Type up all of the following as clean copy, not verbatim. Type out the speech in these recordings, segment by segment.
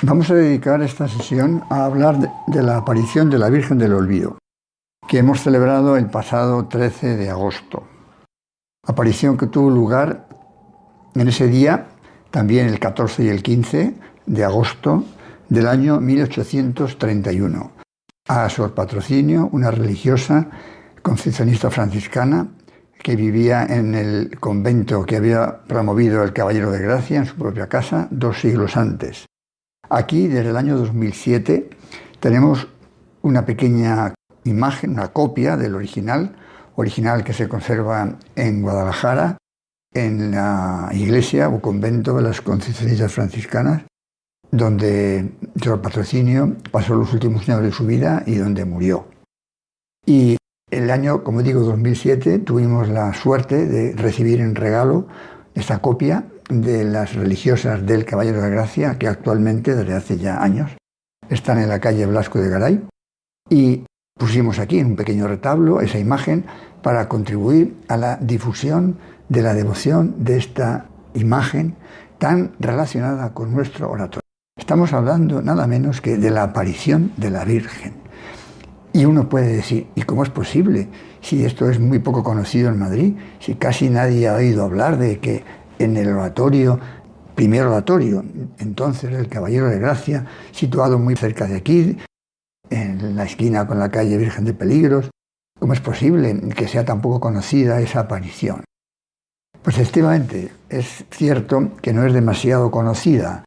Vamos a dedicar esta sesión a hablar de la aparición de la Virgen del Olvido, que hemos celebrado el pasado 13 de agosto. Aparición que tuvo lugar en ese día, también el 14 y el 15 de agosto del año 1831, a Sor Patrocinio, una religiosa concepcionista franciscana que vivía en el convento que había promovido el Caballero de Gracia en su propia casa 2 siglos antes. Aquí, desde el año 2007, tenemos una pequeña imagen, una copia del original que se conserva en Guadalajara, en la iglesia o convento de las Concepcionistas franciscanas, donde Sor Patrocinio pasó los últimos años de su vida y donde murió. Y el año, como digo, 2007, tuvimos la suerte de recibir en regalo esta copia de las religiosas del Caballero de Gracia, que actualmente, desde hace ya años, están en la calle Blasco de Garay, y pusimos aquí en un pequeño retablo esa imagen para contribuir a la difusión de la devoción de esta imagen tan relacionada con nuestro oratorio. Estamos hablando nada menos que de la aparición de la Virgen. Y uno puede decir, ¿y cómo es posible? Si esto es muy poco conocido en Madrid, si casi nadie ha oído hablar de que en el oratorio, primer oratorio, entonces el Caballero de Gracia, situado muy cerca de aquí, en la esquina con la calle Virgen de Peligros, ¿cómo es posible que sea tan poco conocida esa aparición? Pues efectivamente, es cierto que no es demasiado conocida.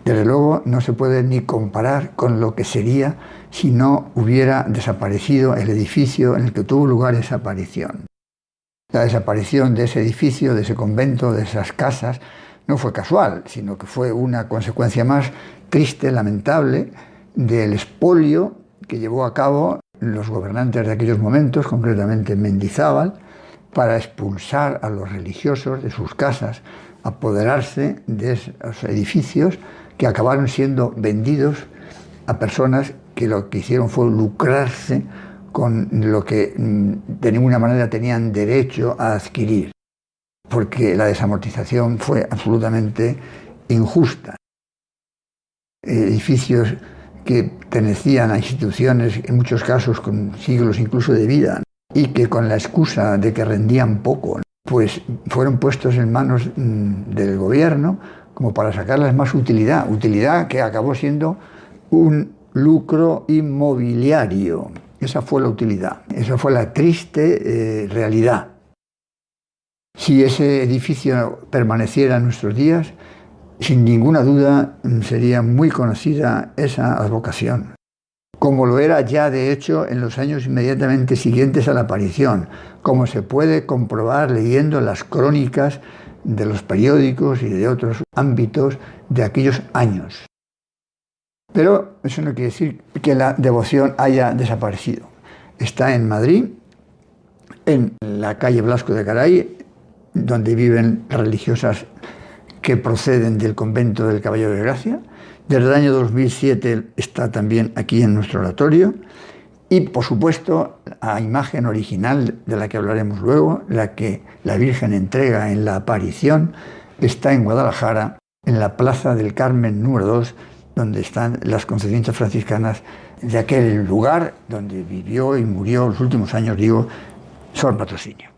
Desde luego no se puede ni comparar con lo que sería si no hubiera desaparecido el edificio en el que tuvo lugar esa aparición. La desaparición de ese edificio, de ese convento, de esas casas, no fue casual, sino que fue una consecuencia más triste, lamentable, del expolio que llevó a cabo los gobernantes de aquellos momentos, concretamente Mendizábal, para expulsar a los religiosos de sus casas, apoderarse de esos edificios que acabaron siendo vendidos a personas que lo que hicieron fue lucrarse con lo que de ninguna manera tenían derecho a adquirir, porque la desamortización fue absolutamente injusta. Edificios que pertenecían a instituciones, en muchos casos con siglos incluso de vida, y que con la excusa de que rendían poco, pues fueron puestos en manos del gobierno como para sacarles más utilidad que acabó siendo un lucro inmobiliario. Esa fue la utilidad, esa fue la triste realidad. Si ese edificio permaneciera en nuestros días, sin ninguna duda sería muy conocida esa advocación, como lo era ya de hecho en los años inmediatamente siguientes a la aparición, como se puede comprobar leyendo las crónicas de los periódicos y de otros ámbitos de aquellos años. Pero eso no quiere decir que la devoción haya desaparecido. Está en Madrid, en la calle Blasco de Garay, donde viven religiosas que proceden del convento del Caballero de Gracia. Desde el año 2007 está también aquí en nuestro oratorio. Y, por supuesto, la imagen original de la que hablaremos luego, la que la Virgen entrega en la aparición, está en Guadalajara, en la Plaza del Carmen número 2, donde están las Concepcionistas franciscanas de aquel lugar donde vivió y murió los últimos años, Sor Patrocinio.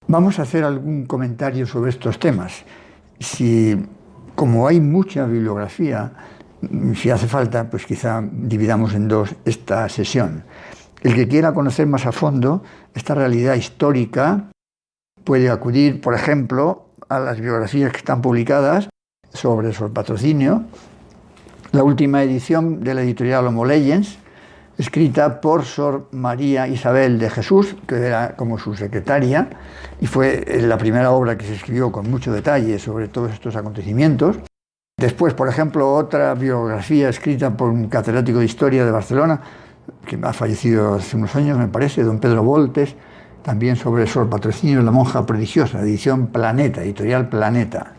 Vamos a hacer algún comentario sobre estos temas. Como hay mucha bibliografía, si hace falta, pues quizá dividamos en dos esta sesión. El que quiera conocer más a fondo esta realidad histórica puede acudir, por ejemplo, a las biografías que están publicadas sobre Sor Patrocinio, la última edición de la editorial Homo Legends, escrita por Sor María Isabel de Jesús, que era como su secretaria, y fue la primera obra que se escribió con mucho detalle sobre todos estos acontecimientos. Después, por ejemplo, otra biografía escrita por un catedrático de Historia de Barcelona, que ha fallecido hace unos años, me parece, don Pedro Voltes, también sobre Sor Patrocinio, la monja prodigiosa, edición Planeta, editorial Planeta.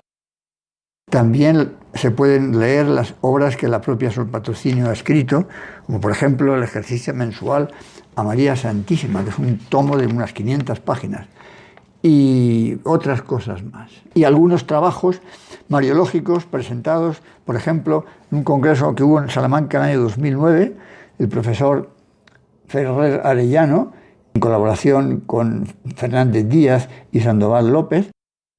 También se pueden leer las obras que la propia Sor Patrocinio ha escrito, como por ejemplo el ejercicio mensual a María Santísima, que es un tomo de unas 500 páginas. y otras cosas más. Y algunos trabajos mariológicos presentados, por ejemplo, en un congreso que hubo en Salamanca en el año 2009, el profesor Ferrer Arellano, en colaboración con Fernández Díaz y Sandoval López,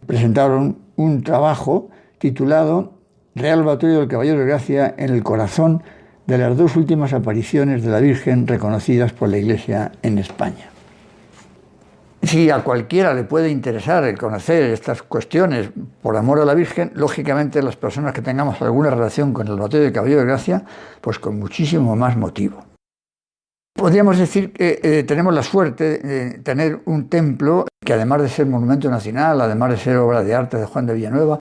presentaron un trabajo titulado Real Oratorio del Caballero de Gracia en el corazón de las dos últimas apariciones de la Virgen reconocidas por la Iglesia en España. Si a cualquiera le puede interesar el conocer estas cuestiones por amor a la Virgen, lógicamente las personas que tengamos alguna relación con el Oratorio del Caballero de Gracia, pues con muchísimo más motivo. Podríamos decir que tenemos la suerte de tener un templo que, además de ser monumento nacional, además de ser obra de arte de Juan de Villanueva,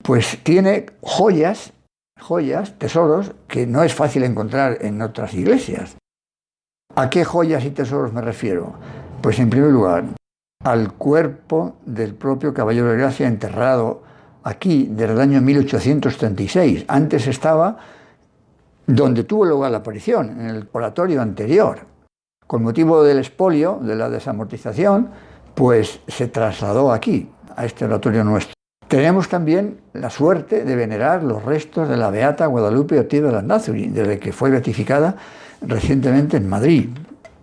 pues tiene joyas, tesoros, que no es fácil encontrar en otras iglesias. ¿A qué joyas y tesoros me refiero? Pues en primer lugar, al cuerpo del propio Caballero de Gracia enterrado aquí desde el año 1836. Antes estaba donde tuvo lugar la aparición, en el oratorio anterior. Con motivo del expolio, de la desamortización, pues se trasladó aquí, a este oratorio nuestro. Tenemos también la suerte de venerar los restos de la beata Guadalupe Ortiz de Landázuri, desde que fue beatificada recientemente en Madrid.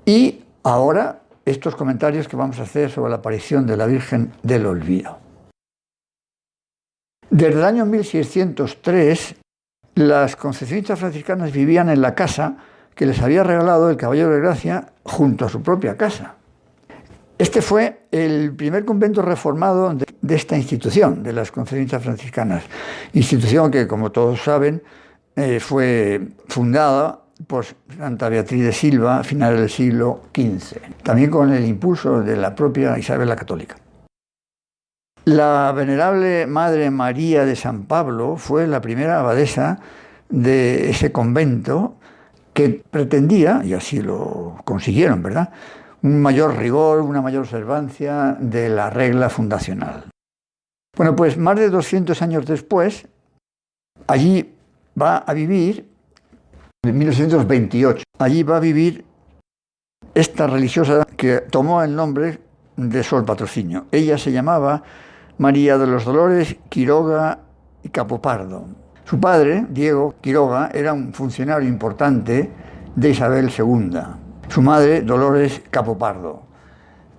Y ahora estos comentarios que vamos a hacer sobre la aparición de la Virgen del Olvido. Desde el año 1603, las concepcionistas franciscanas vivían en la casa que les había regalado el Caballero de Gracia junto a su propia casa. Este fue el primer convento reformado de esta institución, de las concepcionistas franciscanas, institución que, como todos saben, fue fundada por Santa Beatriz de Silva a finales del siglo XV, también con el impulso de la propia Isabel la Católica. La venerable Madre María de San Pablo fue la primera abadesa de ese convento que pretendía, y así lo consiguieron, ¿verdad?, un mayor rigor, una mayor observancia de la regla fundacional. Bueno, pues más de 200 años después, allí va a vivir, en 1928, allí va a vivir esta religiosa que tomó el nombre de Sor Patrocinio. Ella se llamaba María de los Dolores Quiroga y Capopardo. Su padre, Diego Quiroga, era un funcionario importante de Isabel II. Su madre, Dolores Capopardo.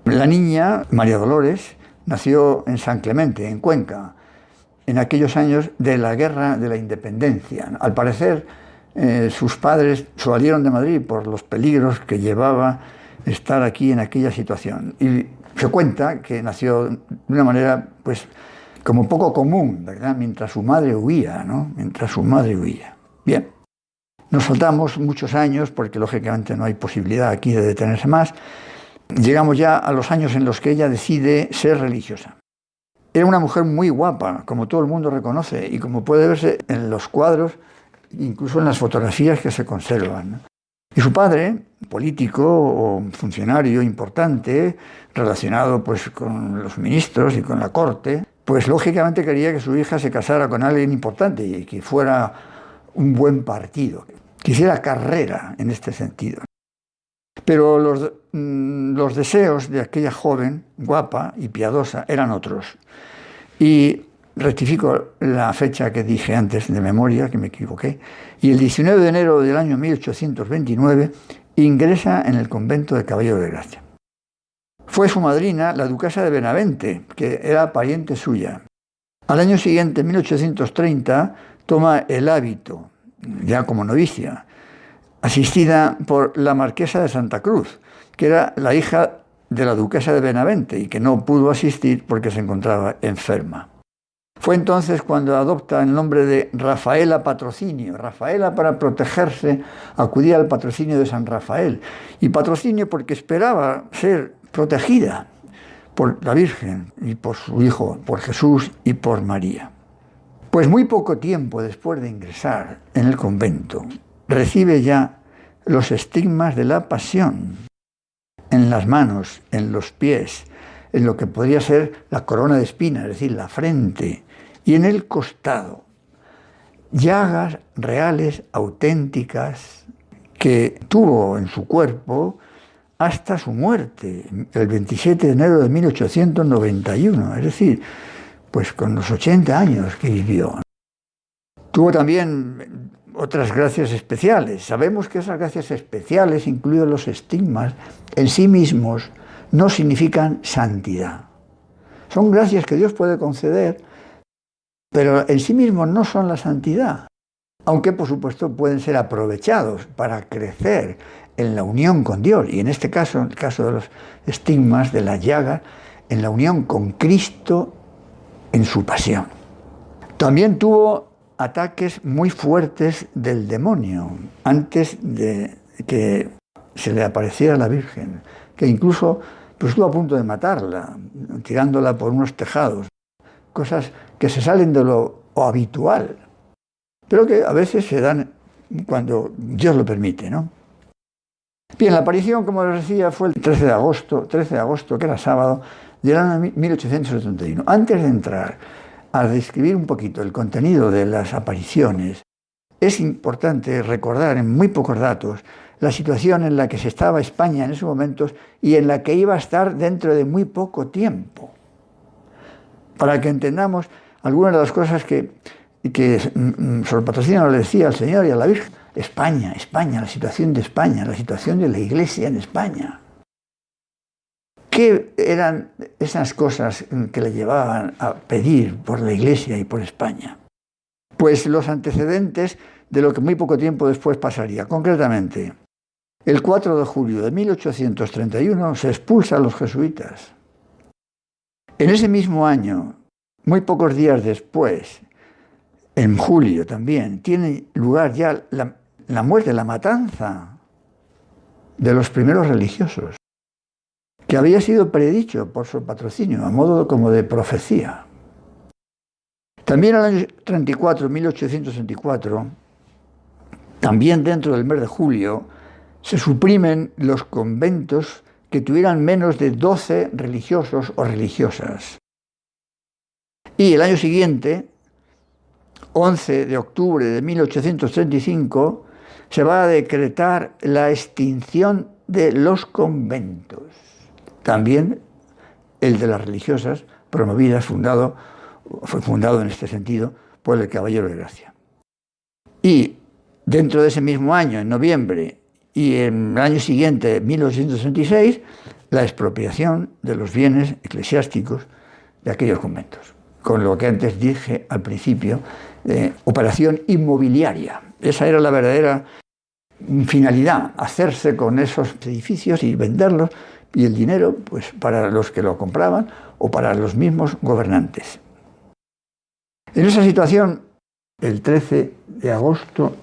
La niña, María Dolores, nació en San Clemente, en Cuenca, en aquellos años de la Guerra de la Independencia. Al parecer, sus padres salieron de Madrid por los peligros que llevaba estar aquí en aquella situación. Y se cuenta que nació de una manera, pues, como poco común, ¿verdad?, mientras su madre huía, ¿no? Mientras su madre huía. Bien. Nos saltamos muchos años, porque lógicamente no hay posibilidad aquí de detenerse más. Llegamos ya a los años en los que ella decide ser religiosa. Era una mujer muy guapa, como todo el mundo reconoce, y como puede verse en los cuadros, incluso en las fotografías que se conservan, ¿no? Y su padre, político o funcionario importante, relacionado pues con los ministros y con la corte, pues lógicamente quería que su hija se casara con alguien importante y que fuera un buen partido, que hiciera carrera en este sentido. Pero los deseos de aquella joven, guapa y piadosa, eran otros. Y rectifico la fecha que dije antes de memoria, que me equivoqué, y el 19 de enero del año 1829 ingresa en el convento de Caballero de Gracia. Fue su madrina, la duquesa de Benavente, que era pariente suya. Al año siguiente, en 1830, toma el hábito, ya como novicia, asistida por la marquesa de Santa Cruz, que era la hija de la duquesa de Benavente y que no pudo asistir porque se encontraba enferma. Fue entonces cuando adopta el nombre de Rafaela Patrocinio. Rafaela, para protegerse, acudía al patrocinio de San Rafael. Y patrocinio porque esperaba ser protegida por la Virgen y por su Hijo, por Jesús y por María. Pues muy poco tiempo después de ingresar en el convento, recibe ya los estigmas de la pasión en las manos, en los pies, en lo que podría ser la corona de espinas, es decir, la frente, y en el costado, llagas reales, auténticas, que tuvo en su cuerpo hasta su muerte, el 27 de enero de 1891, es decir, pues con los 80 años que vivió. Tuvo también otras gracias especiales. Sabemos que esas gracias especiales, incluidos los estigmas, en sí mismos no significan santidad. Son gracias que Dios puede conceder, pero en sí mismos no son la santidad, aunque por supuesto pueden ser aprovechados para crecer en la unión con Dios, y en este caso, en el caso de los estigmas, de las llagas, en la unión con Cristo en su pasión. También tuvo ataques muy fuertes del demonio antes de que se le apareciera la Virgen, que incluso pues, estuvo a punto de matarla, tirándola por unos tejados, cosas que se salen de lo habitual, pero que a veces se dan cuando Dios lo permite, ¿no? Bien, la aparición, como les decía, fue el 13 de agosto, que era sábado, del año 1871. Antes de entrar a describir un poquito el contenido de las apariciones, es importante recordar en muy pocos datos la situación en la que se estaba España en esos momentos y en la que iba a estar dentro de muy poco tiempo, para que entendamos algunas de las cosas que Sor Patrocinio le decía al Señor y a la Virgen. España, la situación de España, la situación de la Iglesia en España. ¿Qué eran esas cosas que le llevaban a pedir por la Iglesia y por España? Pues los antecedentes de lo que muy poco tiempo después pasaría. Concretamente, el 4 de julio de 1831 se expulsan a los jesuitas. En ese mismo año, muy pocos días después, en julio también, tiene lugar ya la muerte, la matanza de los primeros religiosos, que había sido predicho por Sor Patrocinio, a modo como de profecía. También en el año 34, 1864, también dentro del mes de julio, se suprimen los conventos que tuvieran menos de 12 religiosos o religiosas. Y el año siguiente, 11 de octubre de 1835, se va a decretar la extinción de los conventos. También el de las religiosas promovidas, fue fundado en este sentido por el Caballero de Gracia. Y dentro de ese mismo año, en noviembre, y en el año siguiente, 1866, la expropiación de los bienes eclesiásticos de aquellos conventos, con lo que antes dije al principio, operación inmobiliaria. Esa era la verdadera finalidad, hacerse con esos edificios y venderlos, y el dinero pues para los que lo compraban o para los mismos gobernantes. En esa situación, el 13 de agosto,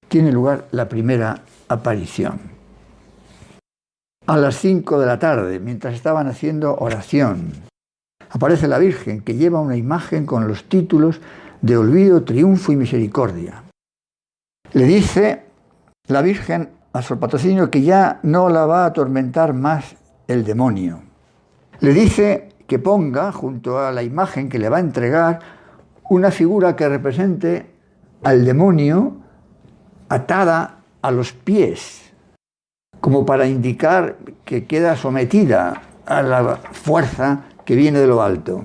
tiene lugar la primera aparición. A las 5 de la tarde, mientras estaban haciendo oración, aparece la Virgen, que lleva una imagen con los títulos de Olvido, Triunfo y Misericordia. Le dice la Virgen a Sor Patrocinio que ya no la va a atormentar más el demonio. Le dice que ponga, junto a la imagen que le va a entregar, una figura que represente al demonio atada a los pies, como para indicar que queda sometida a la fuerza que viene de lo alto.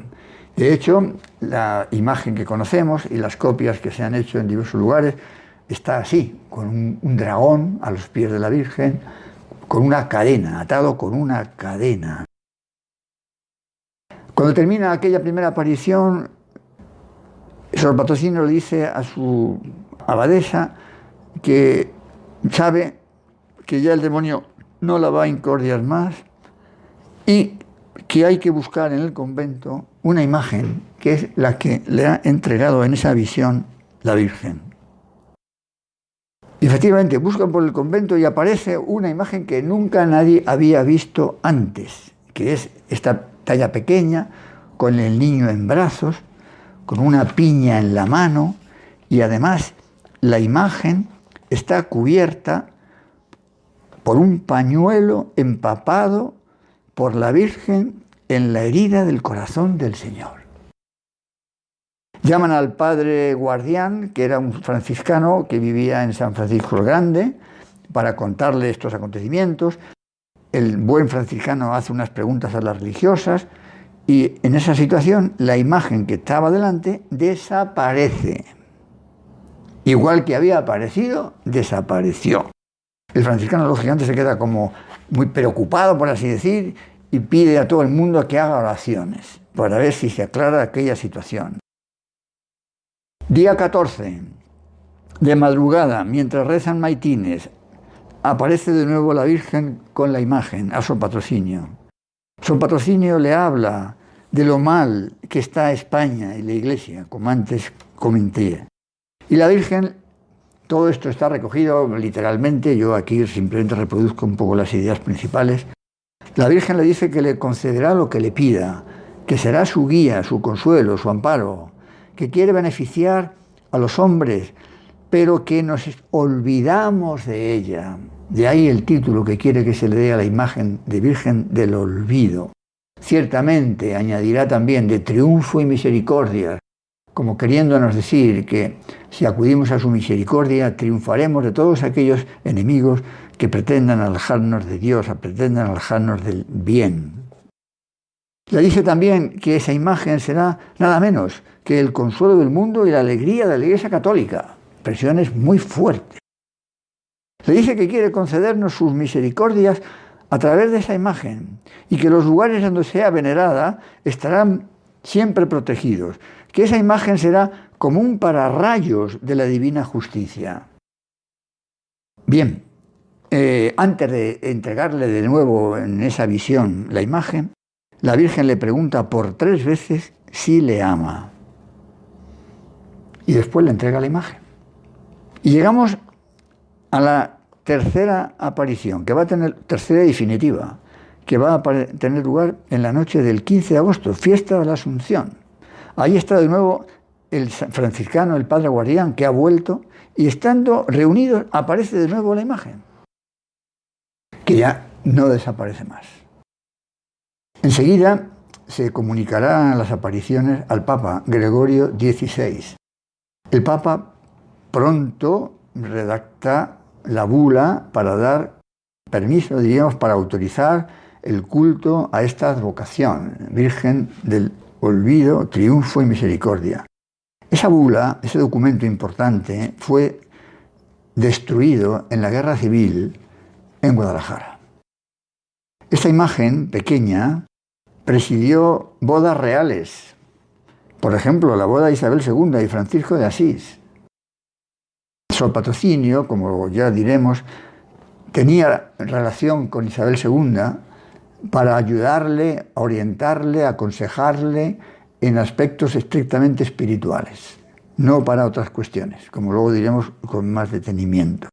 De hecho, la imagen que conocemos y las copias que se han hecho en diversos lugares está así, con un dragón a los pies de la Virgen, con una cadena, atado con una cadena. Cuando termina aquella primera aparición, Sor Patrocinio le dice a su abadesa que sabe que ya el demonio no la va a incordiar más y que hay que buscar en el convento una imagen que es la que le ha entregado en esa visión la Virgen. Y efectivamente buscan por el convento y aparece una imagen que nunca nadie había visto antes, que es esta talla pequeña, con el niño en brazos, con una piña en la mano, y además la imagen está cubierta por un pañuelo empapado por la Virgen en la herida del corazón del Señor. Llaman al padre guardián, que era un franciscano que vivía en San Francisco el Grande, para contarle estos acontecimientos, el buen franciscano hace unas preguntas a las religiosas y en esa situación la imagen que estaba delante desaparece. Igual que había aparecido, desapareció. El franciscano, lógicamente, se queda como muy preocupado, por así decir, y pide a todo el mundo que haga oraciones para ver si se aclara aquella situación. Día 14. De madrugada, mientras rezan maitines, aparece de nuevo la Virgen con la imagen a Sor Patrocinio. Sor Patrocinio le habla de lo mal que está España y la Iglesia, como antes comenté. Y la Virgen, todo esto está recogido literalmente, yo aquí simplemente reproduzco un poco las ideas principales. La Virgen le dice que le concederá lo que le pida, que será su guía, su consuelo, su amparo, que quiere beneficiar a los hombres, pero que nos olvidamos de ella. De ahí el título que quiere que se le dé a la imagen de Virgen del Olvido. Ciertamente añadirá también de triunfo y misericordia, como queriéndonos decir que si acudimos a su misericordia triunfaremos de todos aquellos enemigos que pretendan alejarnos de Dios, pretendan alejarnos del bien. Le dice también que esa imagen será nada menos que el consuelo del mundo y la alegría de la Iglesia Católica. Expresiones muy fuertes. Le dice que quiere concedernos sus misericordias a través de esa imagen y que los lugares donde sea venerada estarán siempre protegidos, que esa imagen será como un pararrayos de la divina justicia. Bien, antes de entregarle de nuevo en esa visión la imagen, la Virgen le pregunta por 3 veces si le ama. Y después le entrega la imagen. Y llegamos a la tercera aparición, que va a tener, tercera y definitiva, que va a tener lugar en la noche del 15 de agosto, fiesta de la Asunción. Ahí está de nuevo el franciscano, el padre guardián, que ha vuelto, y estando reunidos aparece de nuevo la imagen, que ya no desaparece más. Enseguida se comunicarán las apariciones al Papa Gregorio XVI. El Papa pronto redacta la bula para dar permiso, diríamos, para autorizar el culto a esta advocación, Virgen del Olvido, Triunfo y Misericordia. Esa bula, ese documento importante, fue destruido en la Guerra Civil en Guadalajara. Esta imagen pequeña presidió bodas reales, por ejemplo, la boda de Isabel II y Francisco de Asís. Sor Patrocinio, como ya diremos, tenía relación con Isabel II para ayudarle, orientarle, aconsejarle en aspectos estrictamente espirituales, no para otras cuestiones, como luego diremos con más detenimiento.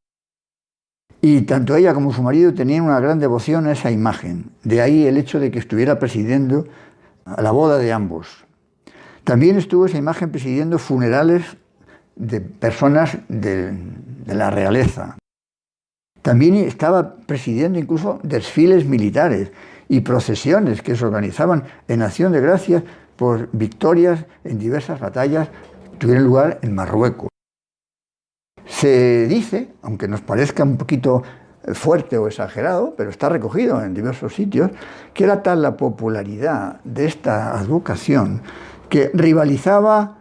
Y tanto ella como su marido tenían una gran devoción a esa imagen, de ahí el hecho de que estuviera presidiendo la boda de ambos. También estuvo esa imagen presidiendo funerales de personas de la realeza. También estaba presidiendo incluso desfiles militares y procesiones que se organizaban en acción de gracias por victorias en diversas batallas que tuvieron lugar en Marruecos. Se dice, aunque nos parezca un poquito fuerte o exagerado, pero está recogido en diversos sitios, que era tal la popularidad de esta advocación que rivalizaba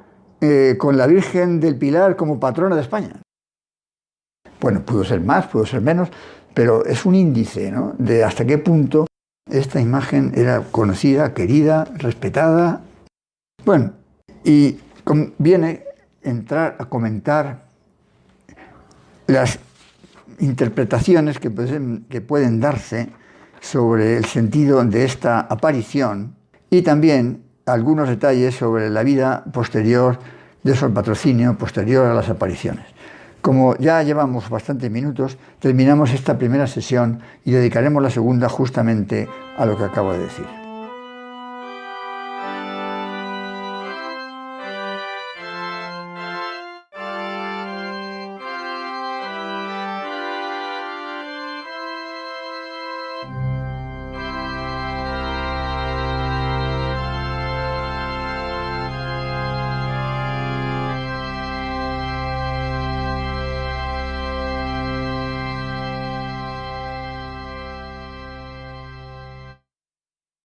con la Virgen del Pilar como patrona de España. Bueno, pudo ser más, pudo ser menos, pero es un índice, ¿no?, de hasta qué punto esta imagen era conocida, querida, respetada. Bueno, y conviene entrar a comentar las interpretaciones que pueden darse sobre el sentido de esta aparición y también algunos detalles sobre la vida posterior de Sor Patrocinio, posterior a las apariciones. Como ya llevamos bastantes minutos, terminamos esta primera sesión y dedicaremos la segunda justamente a lo que acabo de decir.